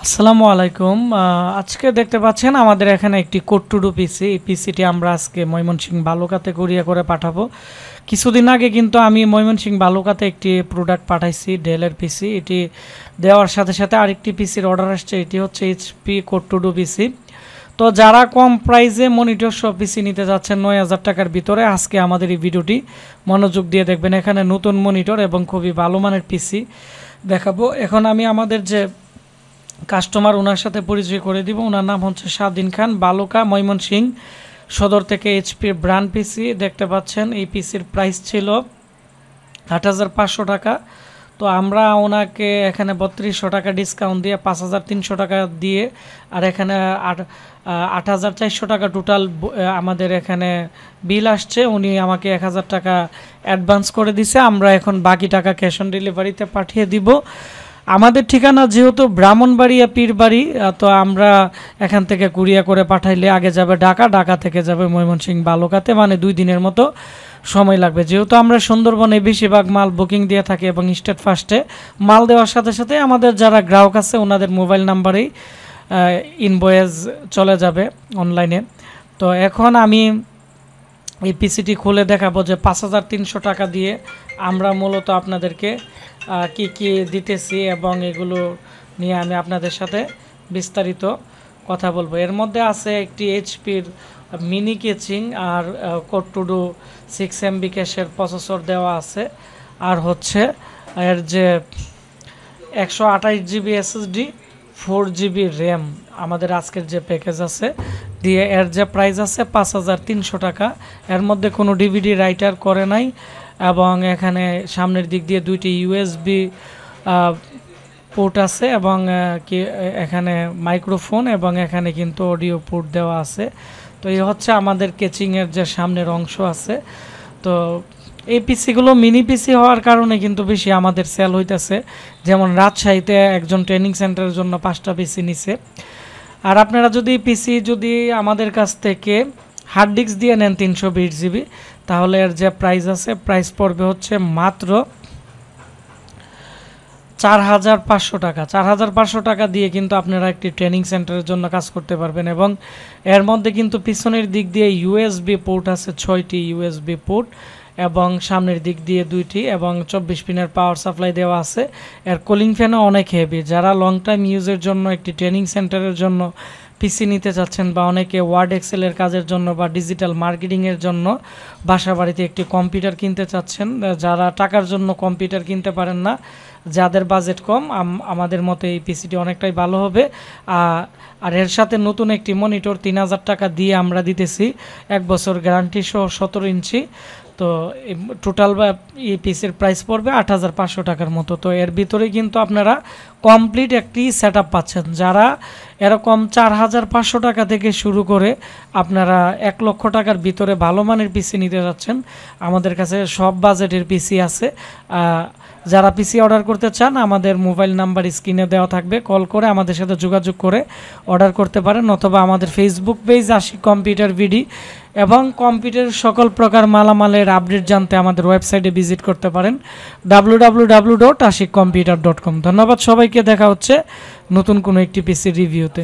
আসসালামু আলাইকুম। আজকে দেখতে পাচ্ছেন আমাদের এখানে একটি কোড টু ডু পিসি। এই পিসিটি আমরা আজকে ময়মনসিংহ বালুকাতে কুরিয়ার করে পাঠাবো। কিছুদিন আগে কিন্তু আমি ময়মনসিংহ বালুকাতে একটি প্রোডাক্ট পাঠাইছি, ডেলের পিসি। এটি দেওয়ার সাথে সাথে আরেকটি পিসির অর্ডার আসছে, এটি হচ্ছে এইচপি কোড টু ডু পিসি। তো যারা কম প্রাইসে মনিটর সহ পিসি নিতে যাচ্ছেন ৯,০০০ টাকার ভিতরে, আজকে আমাদের এই ভিডিওটি মনোযোগ দিয়ে দেখবেন। এখানে নতুন মনিটর এবং খুবই ভালো মানের পিসি দেখাবো। এখন আমি আমাদের যে কাস্টমার ওনার সাথে পরিচয় করে দিব। ওনার নাম হচ্ছে স্বাধীন খান, বালুকা ময়মনসিংহ সদর থেকে এইচপি ব্র্যান্ড পিসি দেখতে পাচ্ছেন। এই পিসির প্রাইস ছিল ৮,৫০০ টাকা। তো আমরা ওনাকে এখানে ৩২০০ টাকা ডিসকাউন্ট দিয়ে ৫,৩০০ টাকা দিয়ে, আর এখানে ৮,৪০০ টাকা টোটাল আমাদের এখানে বিল আসছে। উনি আমাকে ১,০০০ টাকা অ্যাডভান্স করে দিছে। আমরা এখন বাকি টাকা ক্যাশ অন ডেলিভারিতে পাঠিয়ে দিব। আমাদের ঠিকানা যেহেতু ব্রাহ্মণবাড়িয়া পীরবাড়ি, তো আমরা এখান থেকে কুরিয়ার করে পাঠাইলে আগে যাবে ঢাকা, ঢাকা থেকে যাবে ময়মনসিংহ বালুকাতে, মানে 2 দিনের মতো সময় লাগবে। যেহেতু আমরা সুন্দরবনে বেশিরভাগ মাল বুকিং দিয়ে থাকি এবং স্টেট ফার্স্টে মাল দেওয়ার সাথে সাথে আমাদের যারা গ্রাহক আছে ওনাদের মোবাইল নাম্বারেই ইনভয়েস চলে যাবে অনলাইনে। তো এখন আমি এই পিসিটি খুলে দেখাবো যে ৫,৩০০ টাকা দিয়ে আমরা মূলত আপনাদেরকে কি কি দিতেছি এবং এগুলো নিয়ে আমি আপনাদের সাথে বিস্তারিত কথা বলবো। এর মধ্যে আছে একটি এইচপির মিনি কেচিং, আর কোড টু ডু 6 MB ক্যাশের প্রসেসর দেওয়া আছে, আর হচ্ছে এর যে 128 GB SSD 4 GB র্যাম আমাদের আজকের যে প্যাকেজ আছে দিয়ে এর যে প্রাইস আছে ৫,৩০০ টাকা। এর মধ্যে কোনো ডিভিডি রাইটার করে নাই, এবং এখানে সামনের দিক দিয়ে 2টি USB পোর্ট আছে, এবং এখানে মাইক্রোফোন, এবং এখানে কিন্তু অডিও পোর্ট দেওয়া আছে। তো এই হচ্ছে আমাদের কেচিংয়ের যে সামনের অংশ আছে। তো এই পিসিগুলো মিনি পিসি হওয়ার কারণে কিন্তু বেশি আমাদের সেল হইতেছে। যেমন রাজশাহীতে একজন ট্রেনিং সেন্টারের জন্য 5টা পিসি নিছে। আর আপনারা যদি পিসি আমাদের কাছ থেকে হার্ড ডিস্ক দিয়ে নেন 320 GB, তাহলে এর যে প্রাইস আছে প্রাইস পড়বে হচ্ছে মাত্র ৪,৫০০ টাকা। ৪,৫০০ টাকা দিয়ে কিন্তু আপনারা একটি ট্রেনিং সেন্টারের জন্য কাজ করতে পারবেন। এবং এর মধ্যে কিন্তু পিছনের দিক দিয়ে USB পোর্ট আছে 6টি USB পোর্ট, এবং সামনের দিক দিয়ে 2টি, এবং 24 পিনের পাওয়ার সাপ্লাই দেওয়া আছে। এর কুলিং ফ্যানও অনেক হেভি। যারা লং টাইম ইউজের জন্য একটি ট্রেনিং সেন্টারের জন্য পিসি নিতে চাচ্ছেন, বা অনেকে ওয়ার্ড এক্সেলের কাজের জন্য বা ডিজিটাল মার্কেটিংয়ের জন্য বাসা বাড়িতে একটি কম্পিউটার কিনতে চাচ্ছেন, যারা টাকার জন্য কম্পিউটার কিনতে পারেন না, যাদের বাজেট কম, আমাদের মতে এই পিসিটি অনেকটাই ভালো হবে। আর এর সাথে নতুন একটি মনিটর ৩,০০০ টাকা দিয়ে আমরা দিতেছি, 1 বছর গ্যারান্টি সহ 17 ইঞ্চি। তো টোটাল এই পিসির প্রাইস পড়বে ৮,৫০০ টাকার মতো। তো এর ভিতরে কিন্তু আপনারা কমপ্লিট একটি সেটআপ পাচ্ছেন। যারা এরকম ৪,৫০০ টাকা থেকে শুরু করে আপনারা 1 লক্ষ টাকার ভিতরে ভালো মানের পিসি নিতে যাচ্ছেন, আমাদের কাছে সব বাজেটের পিসি আছে। যারা পিসি অর্ডার করতে চান, আমাদের মোবাইল নাম্বার স্ক্রিনে দেওয়া থাকবে, কল করে আমাদের সাথে যোগাযোগ করে অর্ডার করতে পারেন, অথবা আমাদের ফেসবুক পেজ আশিক কম্পিউটার ভিডি, এবং কম্পিউটারের সকল প্রকার মালামালের আপডেট জানতে আমাদের ওয়েবসাইটে ভিজিট করতে পারেন www.ashikcomputer.com। ধন্যবাদ সবাইকে। দেখা হচ্ছে নতুন কোনো একটি পিসি রিভিউতে।